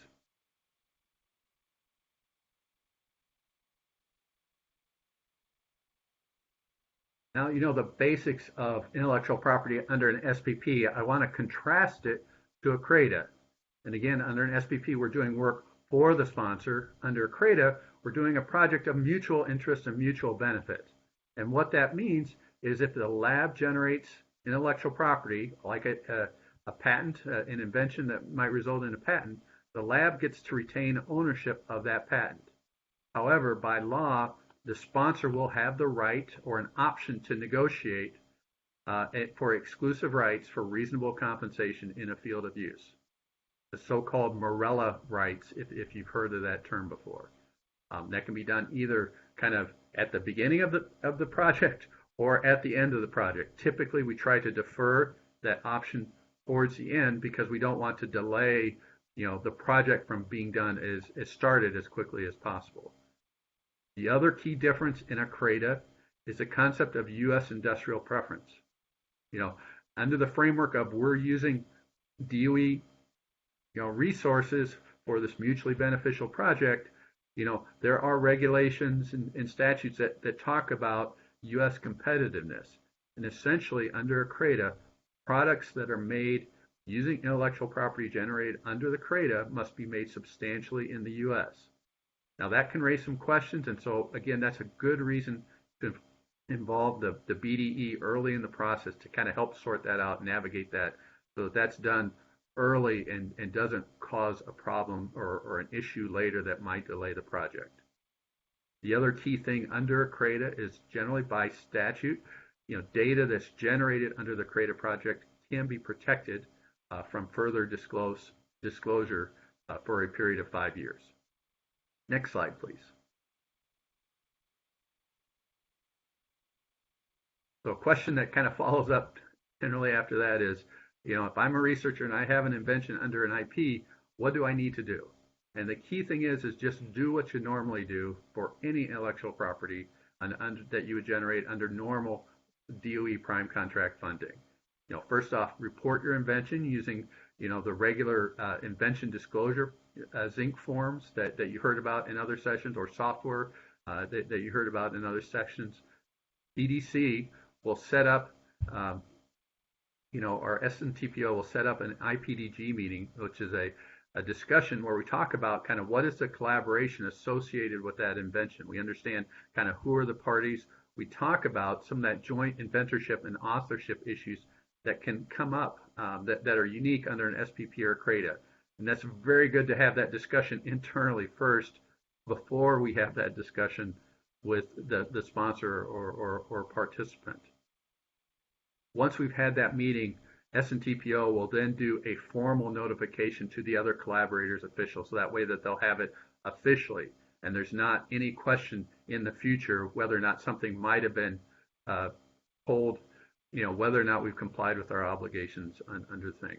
Now, the basics of intellectual property under an SPP. I want to contrast it to a CRADA. And again, under an SPP, we're doing work for the sponsor. Under a CRADA, we're doing a project of mutual interest and mutual benefit. And what that means is if the lab generates intellectual property, like a patent, an invention that might result in a patent, the lab gets to retain ownership of that patent. However, by law, the sponsor will have the right or an option to negotiate for exclusive rights for reasonable compensation in a field of use. The so-called Morella rights, if you've heard of that term before. That can be done either kind of at the beginning of the project or at the end of the project. Typically, we try to defer that option towards the end because we don't want to delay the project from being done as started as quickly as possible. The other key difference in a CRADA is the concept of U.S. industrial preference. Under the framework of we're using DOE resources for this mutually beneficial project, there are regulations and statutes that talk about U.S. competitiveness. And essentially, under a CRADA, products that are made using intellectual property generated under the CRADA must be made substantially in the U.S. Now, that can raise some questions, and so, again, that's a good reason to involve the BDE early in the process to kind of help sort that out, navigate that, so that that's done early and doesn't cause a problem or an issue later that might delay the project. The other key thing under a CRADA is generally by statute, data that's generated under the CRADA project can be protected from further disclosure for a period of 5 years. Next slide, please. So a question that kind of follows up generally after that is, if I'm a researcher and I have an invention under an IP, what do I need to do? And the key thing is just do what you normally do for any intellectual property that you would generate under normal DOE prime contract funding. First off, report your invention using, the regular invention disclosure Zinc forms that you heard about in other sessions, or software that you heard about in other sections. EDC will set up, our SNTPO will set up an IPDG meeting, which is a discussion where we talk about kind of what is the collaboration associated with that invention. We understand kind of who are the parties. We talk about some of that joint inventorship and authorship issues that can come up that are unique under an SPP or CRADA. And that's very good to have that discussion internally first before we have that discussion with the sponsor or participant. Once we've had that meeting, SNTPO will then do a formal notification to the other collaborators officials, so that way that they'll have it officially, and there's not any question in the future whether or not something might have been told whether or not we've complied with our obligations under the thing.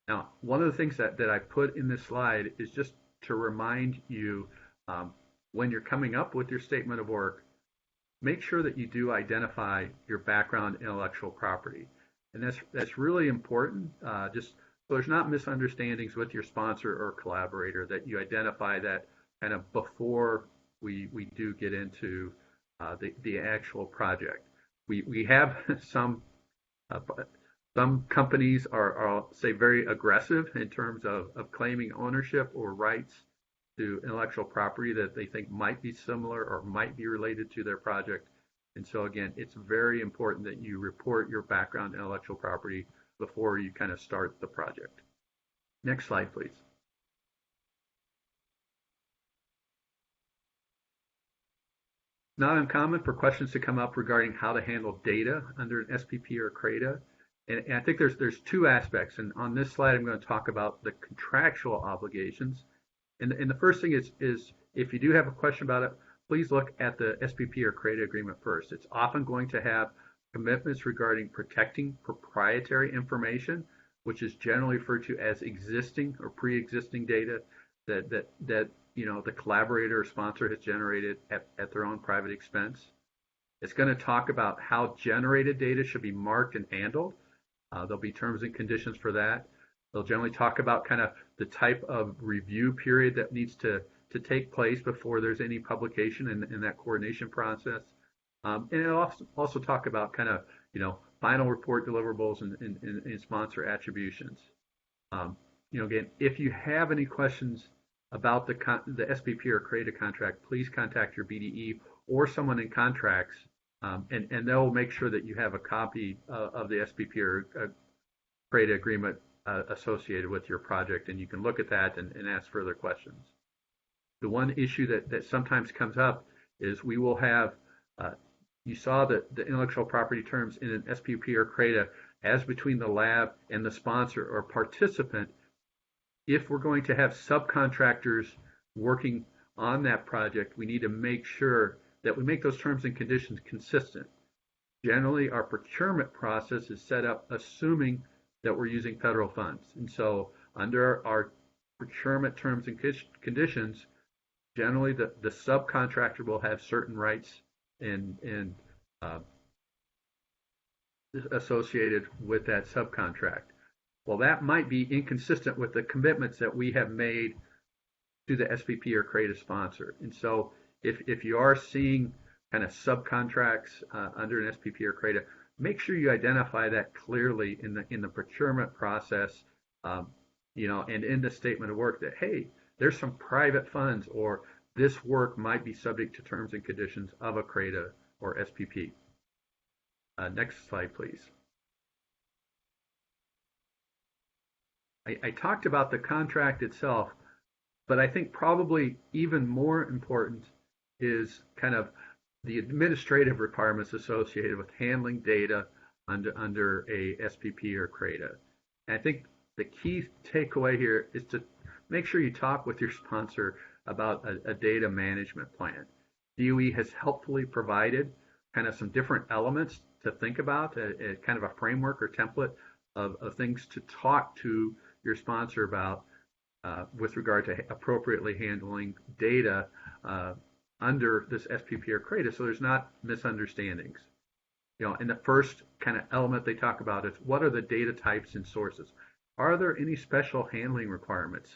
Now, one of the things that I put in this slide is just to remind you, when you're coming up with your statement of work, make sure that you do identify your background intellectual property. And that's really important, just so there's not misunderstandings with your sponsor or collaborator, that you identify that kind of before we do get into the actual project. We have some companies are say very aggressive in terms of claiming ownership or rights to intellectual property that they think might be similar or might be related to their project. And so again, it's very important that you report your background intellectual property before you kind of start the project. Next slide, please. Not uncommon for questions to come up regarding how to handle data under an SPP or CRADA. And I think there's two aspects. And on this slide, I'm going to talk about the contractual obligations. And the first thing is if you do have a question about it, please look at the SPP or CRADA agreement first. It's often going to have commitments regarding protecting proprietary information, which is generally referred to as existing or pre-existing data that the collaborator or sponsor has generated at their own private expense. It's going to talk about how generated data should be marked and handled. There'll be terms and conditions for that. They'll generally talk about kind of the type of review period that needs to take place before there's any publication in that coordination process. And it'll also talk about kind of, final report deliverables and sponsor attributions. Again, if you have any questions about the SPP or CRADA contract, please contact your BDE or someone in contracts, and they'll make sure that you have a copy of the SPP or CRADA agreement associated with your project, and you can look at that and ask further questions. The one issue that sometimes comes up is we will have, you saw that the intellectual property terms in an SPP or CRADA as between the lab and the sponsor or participant. If we're going to have subcontractors working on that project, we need to make sure that we make those terms and conditions consistent. Generally, our procurement process is set up assuming that we're using federal funds. And so under our procurement terms and conditions, generally the subcontractor will have certain rights and associated with that subcontract. Well, that might be inconsistent with the commitments that we have made to the SPP or CRADA sponsor. And so if you are seeing kind of subcontracts under an SPP or CRADA, make sure you identify that clearly in the procurement process, and in the statement of work that, hey, there's some private funds, or this work might be subject to terms and conditions of a CRADA or SPP. Next slide, please. I talked about the contract itself, but I think probably even more important is kind of the administrative requirements associated with handling data under a SPP or CRADA. And I think the key takeaway here is to make sure you talk with your sponsor about a data management plan. DOE has helpfully provided kind of some different elements to think about, kind of a framework or template of things to talk to your sponsor about with regard to appropriately handling data under this SPP or CRADA, so there's not misunderstandings. And the first kind of element they talk about is, what are the data types and sources? Are there any special handling requirements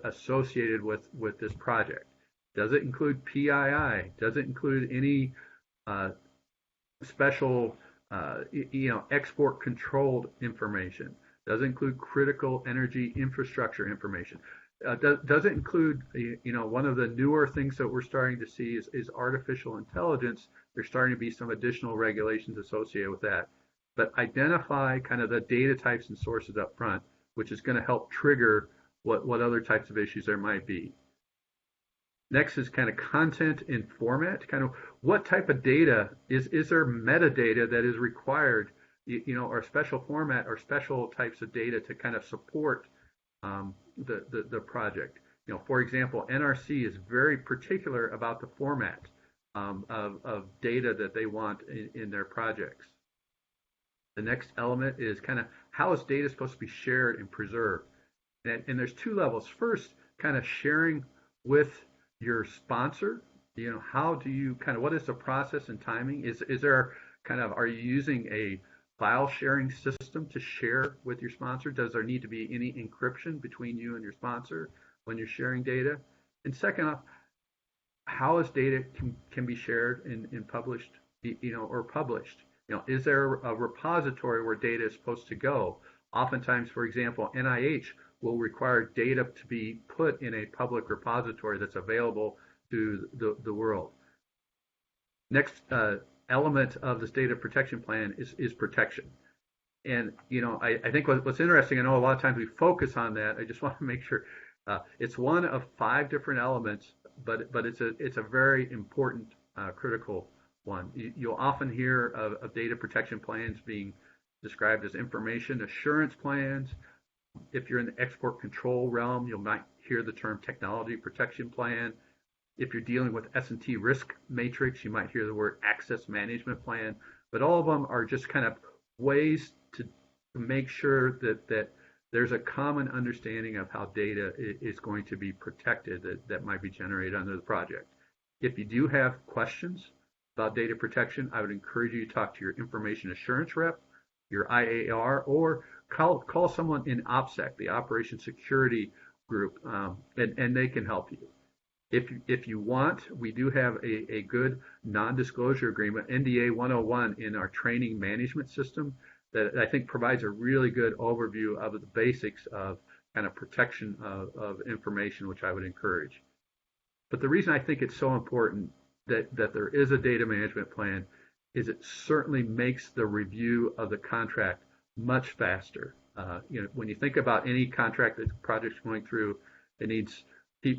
associated with this project? Does it include PII? Does it include any special export controlled information? Does it include critical energy infrastructure information? Does it include, one of the newer things that we're starting to see is artificial intelligence. There's starting to be some additional regulations associated with that. But identify kind of the data types and sources up front, which is going to help trigger what other types of issues there might be. Next is kind of content and format, kind of what type of data is there metadata that is required, or special format or special types of data to kind of support the project. For example, NRC is very particular about the format of data that they want in their projects. The next element is kind of how is data supposed to be shared and preserved? And there's two levels. First, kind of sharing with your sponsor. How do you what is the process and timing? Is there are you using a file sharing system to share with your sponsor? Does there need to be any encryption between you and your sponsor when you're sharing data? And second off, how is data can be shared and published, or published? Is there a repository where data is supposed to go? Oftentimes, for example, NIH will require data to be put in a public repository that's available to the world. Next element of this data protection plan is protection. And I think what's interesting, I know a lot of times we focus on that. I just want to make sure it's one of 5 different elements, but it's a very important critical one. You'll often hear of data protection plans being described as information assurance plans. If you're in the export control realm, you might hear the term technology protection plan. If you're dealing with S&T risk matrix, you might hear the word access management plan. But all of them are just kind of ways to make sure that there's a common understanding of how data is going to be protected that might be generated under the project. If you do have questions about data protection, I would encourage you to talk to your information assurance rep, your IAR, or call someone in OPSEC, the Operation Security Group, and they can help you. If you want, we do have a good non-disclosure agreement, NDA 101, in our training management system that I think provides a really good overview of the basics of kind of protection of information, which I would encourage. But the reason I think it's so important that there is a data management plan is it certainly makes the review of the contract much faster. When you think about any contract that the project's going through, it needs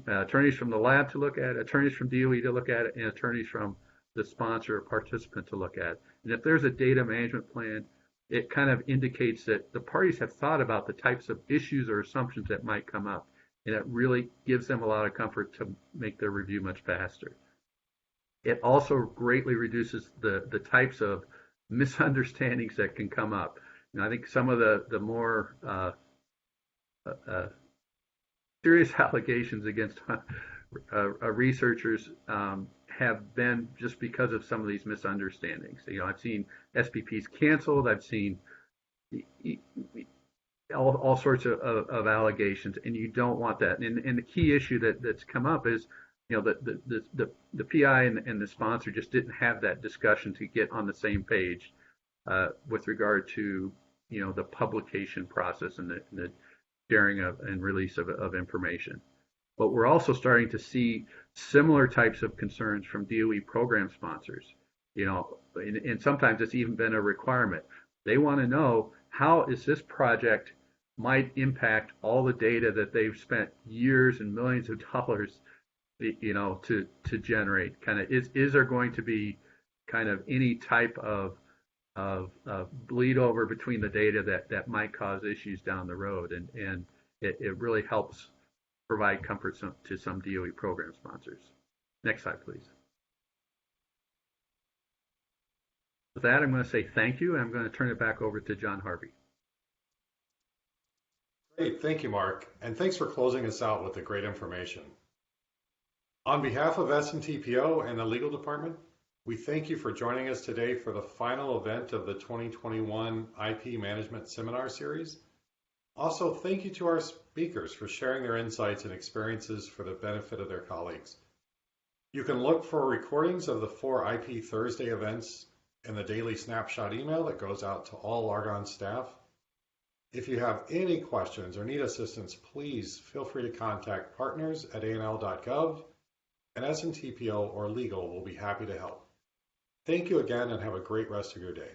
attorneys from the lab to look at it, attorneys from DOE to look at it, and attorneys from the sponsor or participant to look at it. And if there's a data management plan, it kind of indicates that the parties have thought about the types of issues or assumptions that might come up, and it really gives them a lot of comfort to make their review much faster. It also greatly reduces the types of misunderstandings that can come up. I think some of the more serious allegations against researchers have been just because of some of these misunderstandings. I've seen SPPs canceled. I've seen all sorts of allegations, and you don't want that. And the key issue that's come up is, the PI and the sponsor just didn't have that discussion to get on the same page with regard to the publication process and the sharing of and release of information. But we're also starting to see similar types of concerns from DOE program sponsors. And sometimes it's even been a requirement. They want to know how is this project might impact all the data that they've spent years and millions of dollars, to generate. Is there going to be kind of any type of bleed over between the data that might cause issues down the road, and it really helps provide comfort to some DOE program sponsors. Next slide, please. With that, I'm going to say thank you, and I'm going to turn it back over to John Harvey.
Great, thank you, Mark, and thanks for closing us out with the great information. On behalf of SNTPO and the legal department, we thank you for joining us today for the final event of the 2021 IP Management Seminar Series. Also, thank you to our speakers for sharing their insights and experiences for the benefit of their colleagues. You can look for recordings of the 4 IP Thursday events in the daily snapshot email that goes out to all Argonne staff. If you have any questions or need assistance, please feel free to contact partners@anl.gov, and SNTPO or legal will be happy to help. Thank you again and have a great rest of your day.